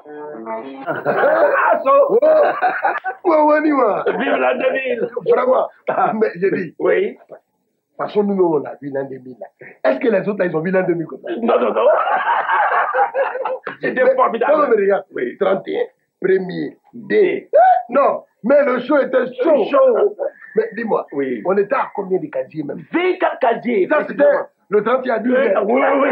Ah, so. Vive l'an 2000. Vraiment. Mais j'ai dit. Oui. Façon, nous, on a vu l'an 2000. Est-ce que les autres, là, ils ont vu l'an 2000 comme ça? Non, non, non. C'était formidable. Non, mais regarde. Oui. 31, 1er, 2. Non, mais le show était chaud. Mais dis-moi, oui. On était à combien de casiers même? 24 casiers. Ça, c'était le 31 à 10. Oui, oui.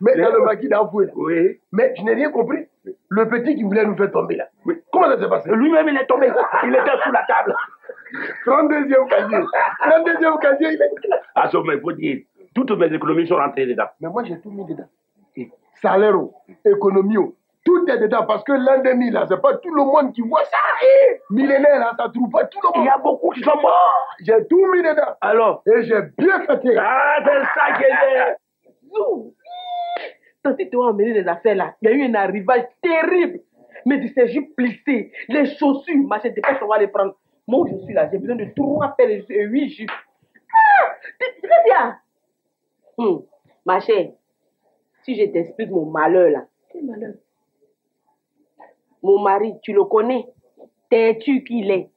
Mais dans le maquis d'Afoué, là. Oui. Mais je n'ai rien compris. Le petit qui voulait nous faire tomber, là. Oui. Comment ça s'est passé? Lui-même, il est tombé. Il était sous la table. 32e casier. 32e casier, il est... Ah, ça, mais il faut dire, toutes mes économies sont rentrées dedans. Mais moi, j'ai tout mis dedans. Salaire, économie, tout est dedans. Parce que l'an 2000, là, c'est pas tout le monde qui voit ça. Millénaire, là, ça trouve pas tout le monde. Il y a beaucoup qui sont morts. J'ai tout mis dedans. Alors? Et j'ai bien fêté. Ah, c'est ça que j'ai. Quand tu t'as emmené les affaires là, il y a eu un arrivage terrible. Mais du sais, plissé, les chaussures, machin, dépêche, on va les prendre. Moi où je suis là, j'ai besoin de 3 paires et 8 jupes. Ah! Qu'est-ce qu'il y a? Ma chère, si je t'explique mon malheur là. Quel malheur? Mon mari, tu le connais? T'es-tu qu'il est?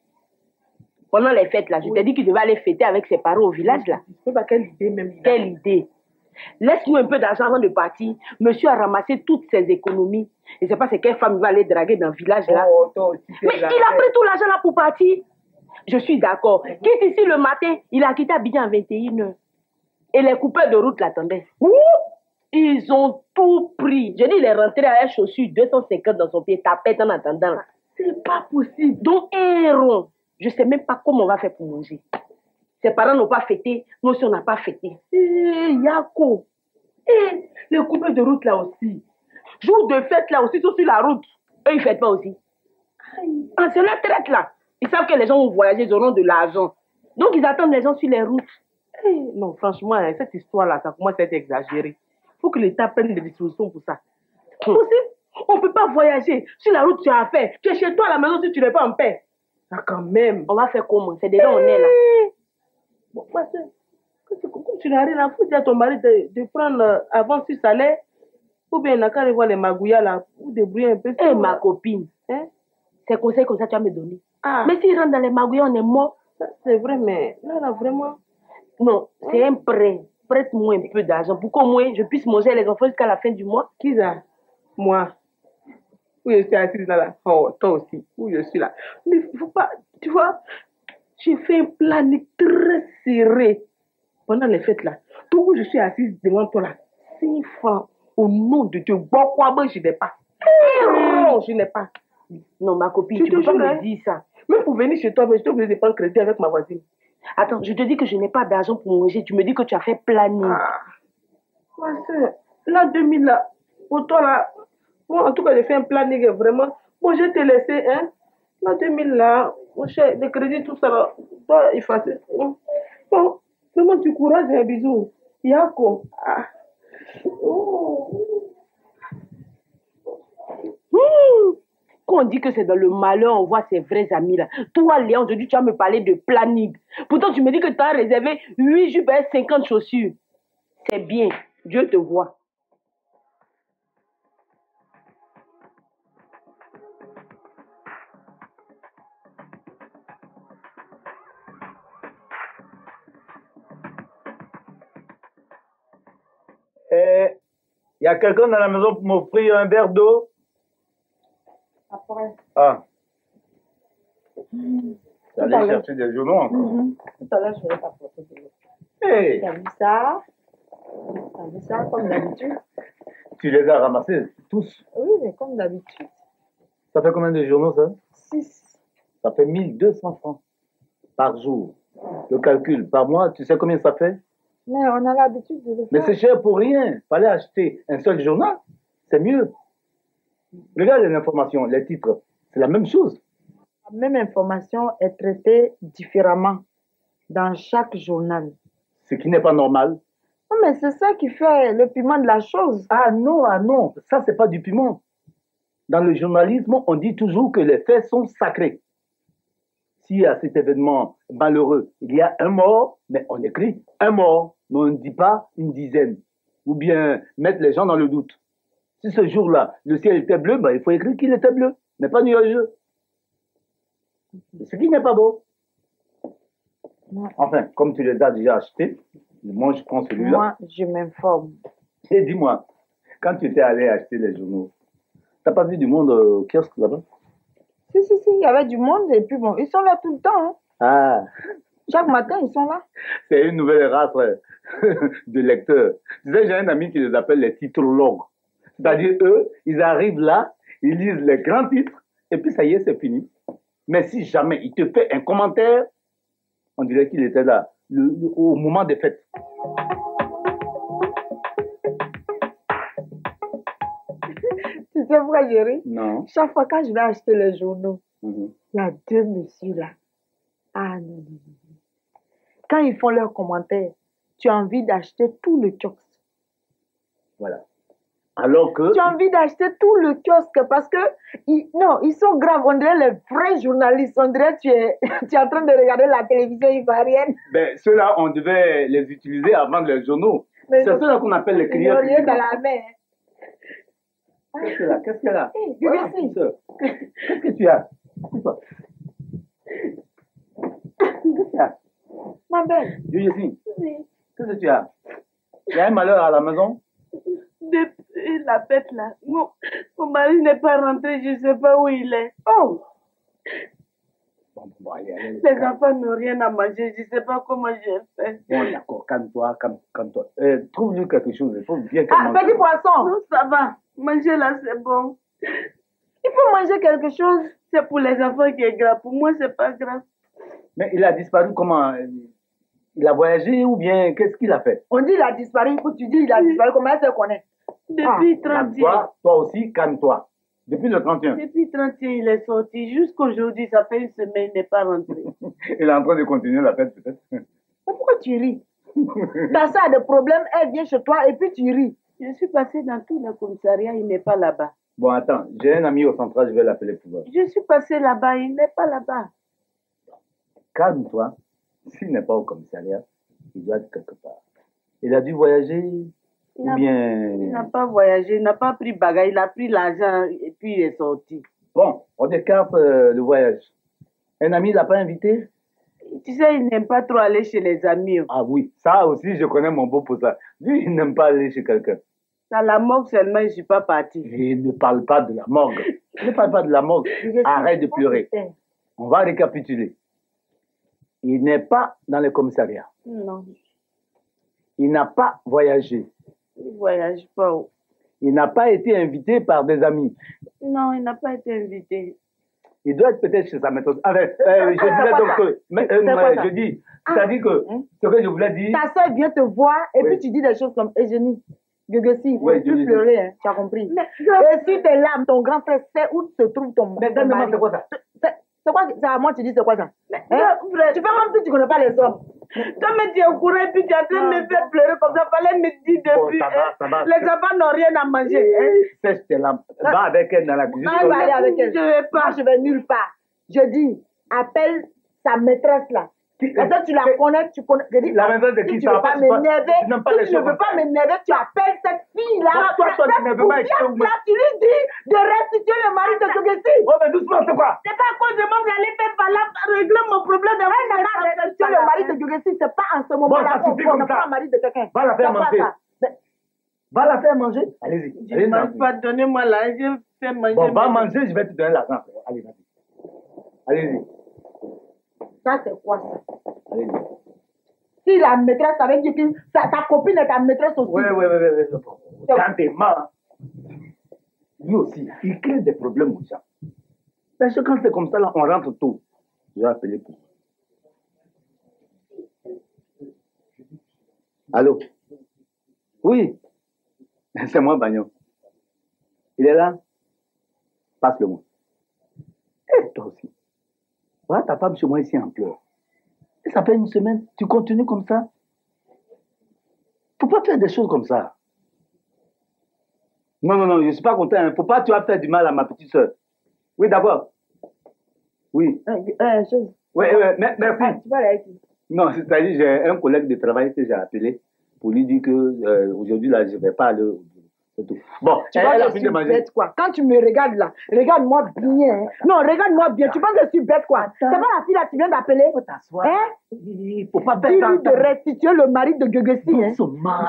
Pendant les fêtes là, je t'ai dit qu'il devait aller fêter avec ses parents au village là. Je sais pas quelle idée même. Quelle idée? Laisse-nous un peu d'argent avant de partir. Monsieur a ramassé toutes ses économies. Je ne sais pas c'est quelle femme va aller draguer dans le village là. Mais il a pris tout l'argent là pour partir. Je suis d'accord. Quitte ici le matin, il a quitté Abidjan à 21h. Et les coupeurs de route l'attendaient. Ils ont tout pris. Je dis, il est rentré avec chaussures 250 dans son pied, tapette en attendant. C'est pas possible. Donc, héros. Je ne sais même pas comment on va faire pour manger. Ses parents n'ont pas fêté, nous aussi on n'a pas fêté. Yako. Les coupeurs de route là aussi. Jour de fête là aussi, sont sur la route. Eux, ils ne fêtent pas aussi. Quand c'est la traite là, ils savent que les gens vont voyager, ils auront de l'argent. Donc ils attendent les gens sur les routes. Non, franchement, cette histoire là, ça commence à être exagéré. Il faut que l'État prenne des dispositions pour ça. C'est possible. On ne peut pas voyager. Sur la route, tu as affaire. Tu es chez toi à la maison si tu n'es pas en paix. Ah, quand même. On va faire comment? C'est déjà on est là. Bon, comme tu n'as rien à foutre, dis à ton mari de prendre avant sur salaire, ou bien il n'a qu'à aller voir les magouillas là, ou débrouiller un peu. Ma copine, c'est conseil comme ça que tu vas me donner. Mais s'il rentre dans les magouillas, on est mort. C'est vrai, mais là, vraiment. Non, c'est un prêt. Prête-moi un peu d'argent pour qu'au moins je puisse manger les enfants jusqu'à la fin du mois. Qui ça? Moi. Où je suis assise là. Oh, toi aussi. Où je suis là. Il ne faut pas, tu vois. J'ai fait un planning très serré pendant les fêtes là. Tout où je suis assise devant toi là, 5 francs au nom de Dieu. Bon, quoi, moi je n'ai pas. Non, je n'ai pas. Non, ma copine, tu peux pas me dire ça. Même pour venir chez toi, mais je suis obligée de prendre crédit avec ma voisine. Attends, je te dis que je n'ai pas d'argent pour manger. Tu me dis que tu as fait planning. Ma soeur, là, 2000 là, pour toi là, moi en tout cas, j'ai fait un planning vraiment. Bon, je t'ai laissé, hein. Là, 2000 là, mon cher, le crédit, tout ça là, toi, il faut. Bon, vraiment du courage et un bisou. Yako. Quand on dit que c'est dans le malheur, on voit ses vrais amis là. Toi, Léon, aujourd'hui, tu vas me parler de planning. Pourtant, tu me dis que tu as réservé 8 jupes et 50 chaussures. C'est bien. Dieu te voit. Il y a quelqu'un dans la maison pour m'offrir un verre d'eau? Après. Ah. Tu allais chercher des journaux encore. Tout à l'heure, je vais t'apporter de l'eau. Hey. Tu as vu ça? Tu as vu ça comme d'habitude? Tu les as ramassés tous? Oui, mais comme d'habitude. Ça fait combien de journaux ça? 6. Ça fait 1200 francs par jour. Le calcul par mois, tu sais combien ça fait? Mais on a l'habitude de le faire. Mais c'est cher pour rien. Fallait acheter un seul journal. C'est mieux. Regarde les informations, les titres. C'est la même chose. La même information est traitée différemment dans chaque journal. Ce qui n'est pas normal. Non, mais c'est ça qui fait le piment de la chose. Ah non. Ça, c'est pas du piment. Dans le journalisme, on dit toujours que les faits sont sacrés. Si à cet événement malheureux, il y a un mort, mais on écrit un mort, mais on ne dit pas une dizaine. Ou bien mettre les gens dans le doute. Si ce jour-là, le ciel était bleu, ben, il faut écrire qu'il était bleu, mais pas nuageux. Ce qui n'est pas beau. Enfin, comme tu les as déjà achetés, moi je prends celui-là. Moi, je m'informe. Et dis-moi, quand tu étais allé acheter les journaux, t'as pas vu du monde au kiosque là-bas? Si, il y avait du monde et puis bon, ils sont là tout le temps. Hein. Ah, Chaque matin, ils sont là. c'est une nouvelle race de lecteurs. Tu sais, j'ai un ami qui les appelle les titrologues. C'est-à-dire, eux, ils arrivent là, ils lisent les grands titres, et puis ça y est, c'est fini. Mais si jamais il te fait un commentaire, on dirait qu'il était là au moment des fêtes. Tu sais pourquoi je ris? Non. Chaque fois quand je vais acheter les journaux, Mhm. il y a deux messieurs là. Ah non. Quand ils font leurs commentaires, tu as envie d'acheter tout le kiosque. Voilà. Alors que... Tu as envie d'acheter tout le kiosque parce que, non, ils sont graves. On dirait les vrais journalistes. On dirait que tu es en train de regarder la télévision ivoirienne. Ben, ceux-là, on devait les utiliser avant les journaux. Mais C'est ceux-là qu'on appelle les ils clients. n'ont rien dans la main. Qu'est-ce qu'elle a? Qu'est-ce qu'elle a? Hey, Voilà, Guigui. petite sœur. Qu'est-ce que tu as? Qu'est-ce que tu as? Ma belle. Juliette, qu'est-ce que tu as? Il y a un malheur à la maison? Depuis la fête là, mon mari n'est pas rentré, je ne sais pas où il est. Oh, Bon, allez. les enfants n'ont rien à manger, je ne sais pas comment je fais. Bon, d'accord, calme-toi, calme-toi. Trouve-lui quelque chose, il faut bien qu'elle Ah, mange. petit poisson. Non, ça va, manger là c'est bon. Il faut manger quelque chose. C'est pour les enfants qui est grave, pour moi c'est pas grave. Mais il a disparu comment? Il a voyagé ou bien qu'est-ce qu'il a fait? On dit il a disparu. Écoute, tu dis il a disparu. Comment elle se connaît? Depuis 31. Toi aussi, calme-toi. Depuis le 31. Depuis 31, il est sorti. Jusqu'aujourd'hui, ça fait une semaine, il n'est pas rentré. Il est en train de continuer la fête peut-être. Mais pourquoi tu ris? Ta soeur a des problèmes, elle vient chez toi et puis tu ris. Je suis passée dans tout le commissariat, il n'est pas là-bas. Bon, attends, j'ai un ami au central, je vais l'appeler pour voir. Je suis passée là-bas, il n'est pas là-bas. Calme-toi. S'il n'est pas au commissariat, il doit être quelque part. Il a dû voyager ou Il bien... n'a pas voyagé, il n'a pas pris bagage, il a pris l'argent et puis il est sorti. Bon, on écarte le voyage. Un ami ne l'a pas invité? Tu sais, il n'aime pas trop aller chez les amis. Ah oui, ça aussi, je connais mon beau pour ça. Lui, il n'aime pas aller chez quelqu'un. À la morgue seulement, je ne suis pas partie. Il ne parle pas de la morgue. Ne parle pas de la morgue. Arrête de pleurer. On va récapituler. Il n'est pas dans le commissariat. Non, Il n'a pas voyagé. il ne voyage pas. Il n'a pas été invité par des amis. Non, il n'a pas été invité. Il doit être peut-être chez sa maîtresse. Enfin, je disais donc que... je dis, c'est-à-dire que ce que je voulais dire... Ta soeur vient te voir et Oui. puis tu dis des choses comme Eugénie, Guéguessi, il ne faut Oui, plus je pleurer, hein, tu as compris. Mais, Et si tes larmes, ton grand frère sait où se trouve ton Mais ton donne-moi, mari. c'est quoi ça? C'est quoi ça? À moi, tu dis c'est quoi ça? Hein? frère, Tu fais comme si tu ne connais pas les hommes. toi, mais tu es au courant et puis tu es en train de me faire pleurer comme ça. Fallait me dire Bon, depuis. ça va. Les enfants n'ont rien à manger. Hein. Sèche tes larmes. Va avec elle dans la cuisine. Non, il va aller avec elle. Je vais pas. Moi, je vais nulle part. Je dis, appelle sa maîtresse là. Parce que tu la connais, tu connais. Je dis, La maîtresse de qui si tu ça ne veux va pas pas- m'énerver, tu n'aimes pas si les tu ne choses veux comme pas ça. m'énerver, tu appelles cette fille là. Toi, tu n'aimes pas écouter ou là, tu lui dis de restituer le mari de Guéguessi. Oh, mais doucement, c'est quoi? C'est pas à cause de moi que j'allais faire par là régler mon problème de Elle n'a pas restitué le mari de Guéguessi, c'est pas en ce moment-là ça qu'on suffit prend comme le ça. mari de quelqu'un. Va la faire C'est pas manger. ça. Mais Va la faire manger. Allez-y. Je Allez-y ne dans la mange pas, donnez-moi l'argent, je fais manger. Bon, va mes- manger, je vais te donner l'argent. Allez, vas-y. Allez-y. ça, c'est quoi ça? Allez-y. Si la maîtresse avait dit que ta copine est ta maîtresse aussi. Ouais. Quand t'es mal, lui aussi, il crée des problèmes aux gens. Parce que quand c'est comme ça, là, on rentre tôt. Je vais appeler pour. Allô? Oui. C'est moi, Bagnon. Il est là? Passe-le-moi. Et toi aussi. Voilà ta femme chez moi ici en pleurs. Et ça fait une semaine. Tu continues comme ça? Faut pas faire des choses comme ça. Non, je ne suis pas content. Faut pas tu vas faire du mal à ma petite soeur. Oui, d'accord. Oui. Chose. Merci. Tu vas aller avec qui? Non, c'est-à-dire, j'ai un collègue de travail que j'ai appelé pour lui dire que aujourd'hui, là, je ne vais pas aller au bureau. C'est tout. Bon, Tu vois elle que a je fini suis de manger. bête, quoi. Quand tu me regardes là, regarde-moi bien. Hein. Non, regarde-moi bien. Tu penses que je suis bête, quoi. C'est pas la fille là qui vient d'appeler. Faut t'asseoir. Hein? Il faut pas Dis-lui perdre de restituer le mari de Gueguessi. Hein.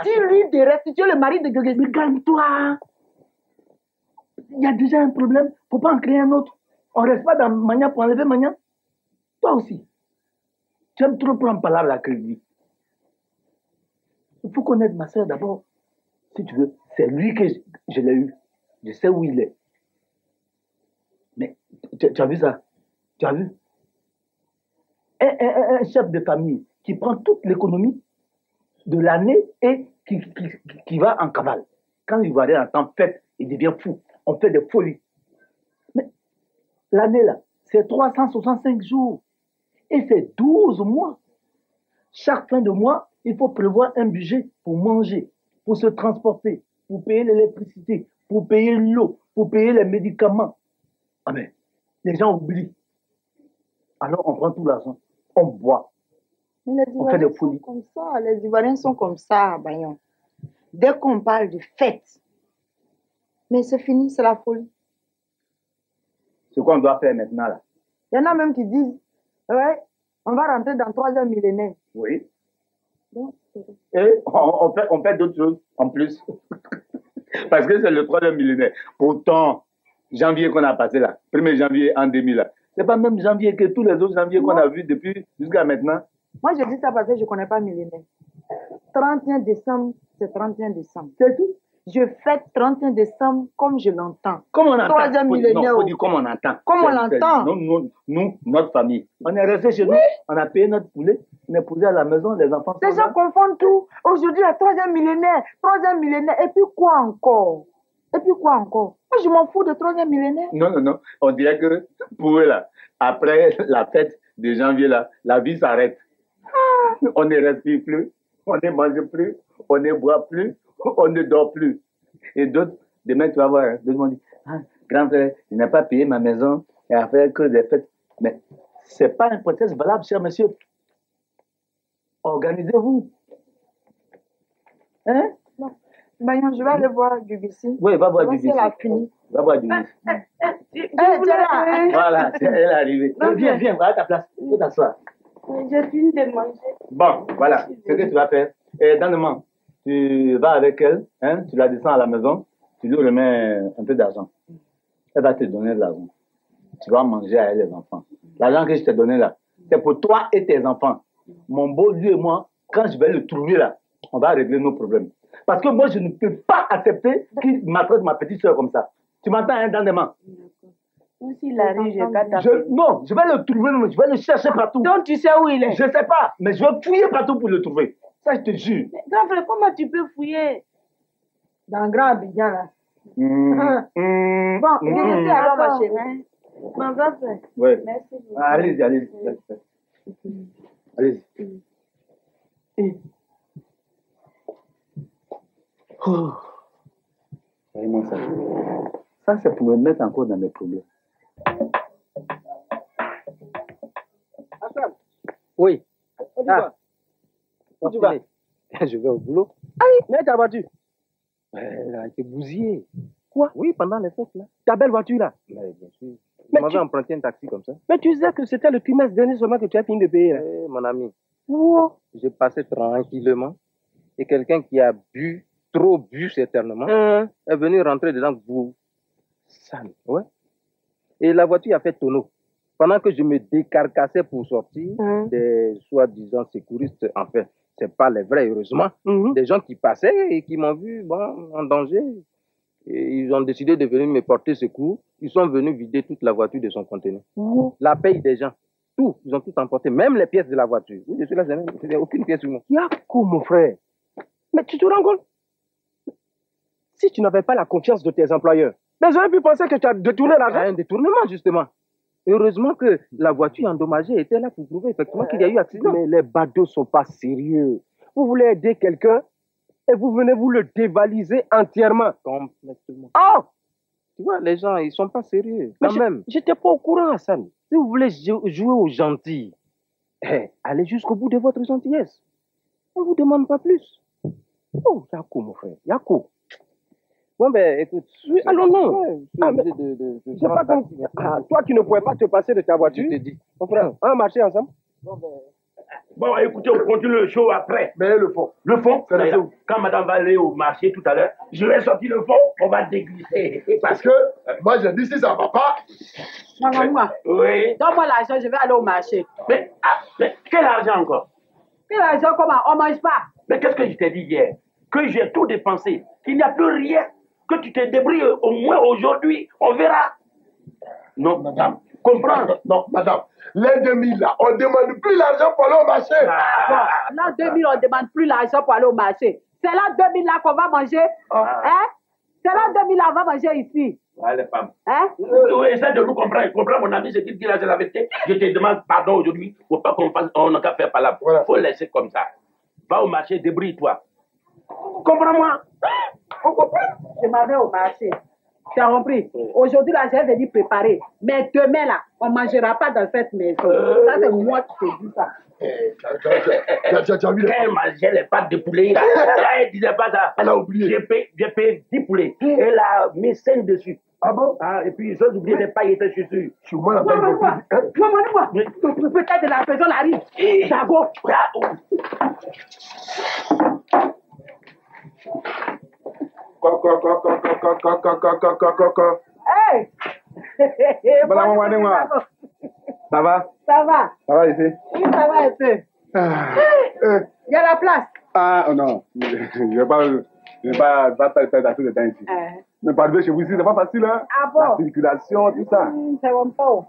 Dis-lui de restituer le mari de Gueguessi. Mais calme-toi. Il y a déjà un problème. Faut pas en créer un autre. On reste pas dans Mania pour enlever Mania. Toi aussi. Tu aimes trop prendre parole à crédit. Il faut connaître ma soeur d'abord. Si tu veux, c'est lui que je l'ai eu. Je sais où il est. Mais tu as vu ça? Tu as vu? Un chef de famille qui prend toute l'économie de l'année et qui va en cavale. Quand il va aller en temps fête, il devient fou. On fait des folies. Mais l'année là, c'est 365 jours. Et c'est 12 mois. Chaque fin de mois, il faut prévoir un budget pour manger, pour se transporter, pour payer l'électricité, pour payer l'eau, pour payer les médicaments. Ah mais, les gens oublient. Alors on prend tout l'argent, on boit. Mais les On fait des Ivoiriens sont folies. comme ça. Les Ivoiriens sont comme ça, Bayon. Dès qu'on parle de fête, mais c'est fini, c'est la folie. Ce qu'on doit faire maintenant là. Il y en a même qui disent, ouais, on va rentrer dans le 3e millénaire. Oui. Donc, Et on fait d'autres choses en plus. Parce que c'est le 3e millénaire. Pourtant, janvier qu'on a passé là, 1er janvier en 2000 là, c'est pas même janvier que tous les autres janvier qu'on a vus depuis jusqu'à maintenant. moi, je dis ça parce que je ne connais pas millénaire. 31 décembre, c'est 31 décembre. C'est tout. Je fête 31 décembre comme je l'entends. Comme on entend. 3e millénaire. Faut dire comme on entend. Comme on l'entend. Nous, notre famille, on est resté chez nous, on a payé notre poulet, on est posé à la maison, les enfants sont Les gens là. confondent tout. Aujourd'hui, la 3e millénaire, 3e millénaire. Et puis quoi encore? Et puis quoi encore? Moi, je m'en fous de 3e millénaire. Non. On dirait que pour eux là, après la fête de janvier là, la vie s'arrête. On ne respire plus, on ne mange plus, on ne boit plus, on ne dort plus. Et d'autres, demain tu vas voir, d'autres vont dire, ah, grand frère, je n'ai pas payé ma maison et à faire que des fêtes. Mais c'est pas un prétexte valable, cher monsieur. Organisez-vous. Hein? Bayon, je vais aller voir Gueguessi. Oui, va voir du Elle a fini. Va voir du Tu es là. Voilà, elle est arrivée. Viens, va à ta place. Faut t'asseoir. J'ai fini de manger. Bon, voilà, ce que tu vas faire. Et dans le moment, tu vas avec elle, hein, tu la descends à la maison, tu lui remets un peu d'argent. Elle va te donner de l'argent. Tu vas manger à elle les enfants. L'argent que je t'ai donné là, c'est pour toi et tes enfants. Mon beau, lui et moi, quand je vais le trouver là, on va régler nos problèmes. Parce que moi, je ne peux pas accepter qu'il maltraite ma petite soeur comme ça. Tu m'entends, hein, dans les mains? Même s'il arrive, je vais pas t'appeler. Non, je vais le trouver, je vais le chercher partout. Donc tu sais où il est? Je ne sais pas, mais je vais fouiller partout pour le trouver. Ça, je te jure. Mais grand frère, comment tu peux fouiller? Dans Grand Abidjan, là. Bon, Gueguessi, alors, ma chérie. Mon grand frère. Oui. Merci beaucoup. Allez-y. Allez-y. Oh. Vraiment ça. Ça, c'est pour me mettre encore dans mes problèmes. Oui. Où tu vas? Où tu vas? Je vais au boulot. Mais ta voiture. Elle a été bousillée. Quoi? Oui, pendant les fêtes, là. Ta belle voiture là. Mais bien sûr. Mais Je m'avais tu- emprunté un taxi comme ça. Mais tu disais que c'était le trimestre dernier seulement que tu as fini de payer là. Mon ami, Wow. je passais tranquillement et quelqu'un qui a bu, trop bu certainement, Hein? est venu rentrer dedans vous. Sale. Ouais. Et la voiture a fait tonneau. Pendant que je me décarcassais pour sortir, des soi-disant secouristes, enfin, c'est pas les vrais, heureusement, Mhm. des gens qui passaient et qui m'ont vu en danger. Et ils ont décidé de venir me porter secours. Ils sont venus vider toute la voiture de son conteneur. Wow. La paye des gens. Tout. Ils ont tout emporté. Même les pièces de la voiture. Oui, je suis là, il n'y a aucune pièce sur moi. Yako, mon frère. Mais tu te rends compte? Si tu n'avais pas la confiance de tes employeurs, mais j'aurais pu penser que tu as détourné l'argent. Un détournement, justement. Heureusement que la voiture endommagée était là pour prouver effectivement qu'il y a eu accident. Mais les badauds sont pas sérieux. Vous voulez aider quelqu'un et vous venez vous le dévaliser entièrement. Complètement. Oh! Tu vois, les gens, ils sont pas sérieux. Mais Quand même. j'étais pas au courant, Hassan. Si vous voulez jouer aux gentils, allez jusqu'au bout de votre gentillesse. On ne vous demande pas plus. Oh, Yako, mon frère. Yako. Bon, ben, écoute. Oui, allons, non. Ouais, Ah, mais j'ai pas compris. Toi qui ne pouvais pas te passer de ta voiture. Je te dis. Mon frère, on va marcher ensemble. Bon, écoutez, on continue le show après. Mais le fond. Le fond, C'est la là, chose. quand madame va aller au marché tout à l'heure, je vais sortir le fond, on va déglisser. Parce que moi, j'ai dit, si ça va pas, Maman, Oui. donne-moi l'argent, je vais aller au marché. Mais quel argent encore? Quel argent, comment? On mange pas. Mais qu'est-ce que je t'ai dit hier? Que j'ai tout dépensé, qu'il n'y a plus rien, que tu te débrouilles au moins aujourd'hui, on verra. Non, madame, comprendre. non, madame, les 2000 là, on ne demande plus l'argent pour aller au marché. Bon, l'an 2000, on ne demande plus l'argent pour aller au marché. C'est l'an 2000 là qu'on va manger. Hein? C'est l'an 2000 là qu'on va manger ici. Ah, les femmes. Hein? Essaie de nous comprendre. Comprends, mon ami, ce qu'il dit là, c'est la vérité. Je te demande pardon aujourd'hui. Il ne faut pas qu'on fasse, on n'a qu'à faire par là. Il faut laisser comme ça. Va au marché, débrouille-toi. Comprends-moi. On comprend? Je m'en vais au marché. Tu as compris? Aujourd'hui, là, j'ai venu préparer. Mais demain, là, on ne mangera pas dans cette maison. Ça, c'est moi qui te dis ça. Tu as vu les Elle mangeait les pâtes de poulet. Là, elle disait pas ça. Elle a oublié. J'ai payé 10 poulets. Elle a mis 5 dessus. Ah bon? Ah, et puis, j'ai oublié les paillettes dessus. Je suis moi là-bas. Maman, peut-être de la maison arrive. Dago. Hey! Madame Wanema. Ça va? Ça va? Ça va ici? Oui, ça va un peu. Il y a la place. Ah, oh non. Je vais pas perdre assez de temps ici. Mais pour arriver chez vous ici, c'est pas facile, hein? Ah bon? La circulation, tout ça. C'est bon pas.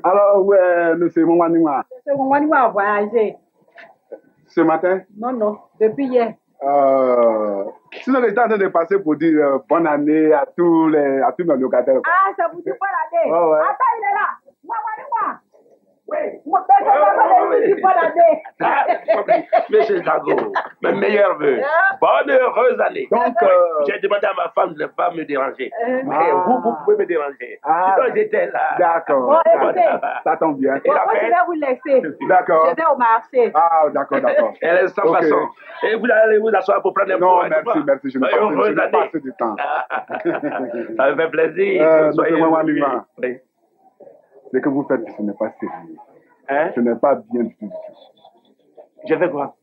Alors, ouais, monsieur Wanema. C'est bon, on va voyager. Ce matin? Non, depuis hier. Sinon, j'étais en train de passer pour dire bonne année à tous mes locataires. Ah, ça vous dit pas l'année? Ouais, ouais. Attends, il est là. Moi. Oui. Moi, je dis pas l'année. Monsieur Zago, mes meilleurs vœux. Bonne heureuse année. Donc, j'ai demandé à ma femme de ne pas me déranger. Mais vous pouvez me déranger. Sinon, j'étais là. D'accord. Bon, écoutez. Ça tombe bien. Moi, je vais vous laisser. D'accord. Je vais au marché. Ah, d'accord. Elle est sans façon. Et vous allez vous asseoir pour prendre un Non, point. merci. Je n'ai pas assez de temps. Ça me fait plaisir. Oui. Ce que vous faites, ce n'est pas sérieux. Hein? Ce n'est pas bien du tout. Je fais quoi?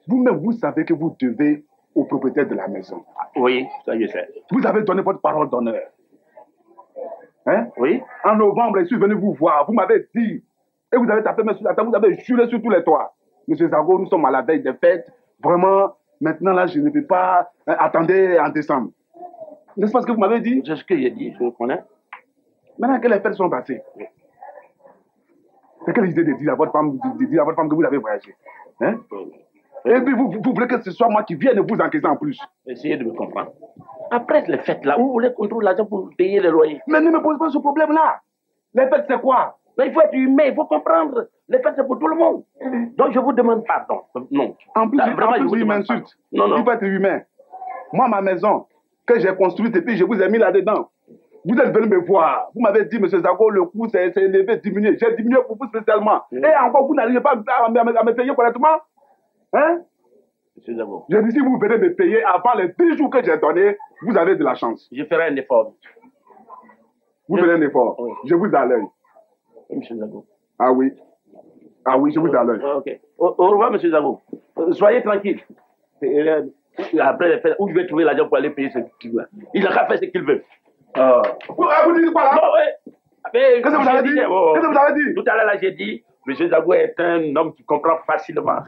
Vous-même, vous savez que vous devez au propriétaire de la maison. Oui, ça je sais. Vous avez donné votre parole d'honneur. Hein? Oui? En novembre, je suis venu vous voir. Vous m'avez dit. Et vous avez tapé main sur la table, vous avez juré sur tous les toits. Monsieur Zago, nous sommes à la veille des fêtes. Vraiment, maintenant là, je ne peux pas. Attendez en décembre. N'est-ce pas ce que vous m'avez dit? C'est ce que j'ai dit, je vous connais. Maintenant que les fêtes sont passées, c'est quelle idée de dire à votre femme, que vous avez voyagé? Hein? Et puis vous voulez que ce soit moi qui vienne vous encaisser en plus? Essayez de me comprendre. Après les fêtes là, vous voulez qu'on trouve l'argent pour payer le loyer? Mais ne me pose pas ce problème-là. Les fêtes, c'est quoi? Mais il faut être humain, il faut comprendre. Les fêtes, c'est pour tout le monde. Donc je vous demande pardon. Non. En plus, il m'insulte. Non. Il faut être humain. Moi, ma maison, que j'ai construite et puis je vous ai mis là-dedans. Vous êtes venu me voir. Vous m'avez dit, monsieur Zago, le coût s'est élevé, diminué. J'ai diminué pour vous spécialement. Et encore, vous n'arrivez pas à me payer correctement. Hein? Monsieur Zago. Je dis, si vous venez me payer avant les 10 jours que j'ai donnés, vous avez de la chance. Je ferai un effort. Vous ferez un effort. Oui. Je vous ai à l'œil. Monsieur Zago. Ah oui, je vous ai à l'œil. Ok. Au revoir, monsieur Zago. Soyez tranquille. Après les fêtes, où je vais trouver l'argent pour aller payer ce qu'il veut. Il n'a qu'à faire ce qu'il veut. Vous dites quoi là? Non, ouais. Qu'est-ce que vous avez dit? Qu'est-ce que vous avez dit? Tout à l'heure, j'ai dit, monsieur Zago est un homme qui comprend facilement.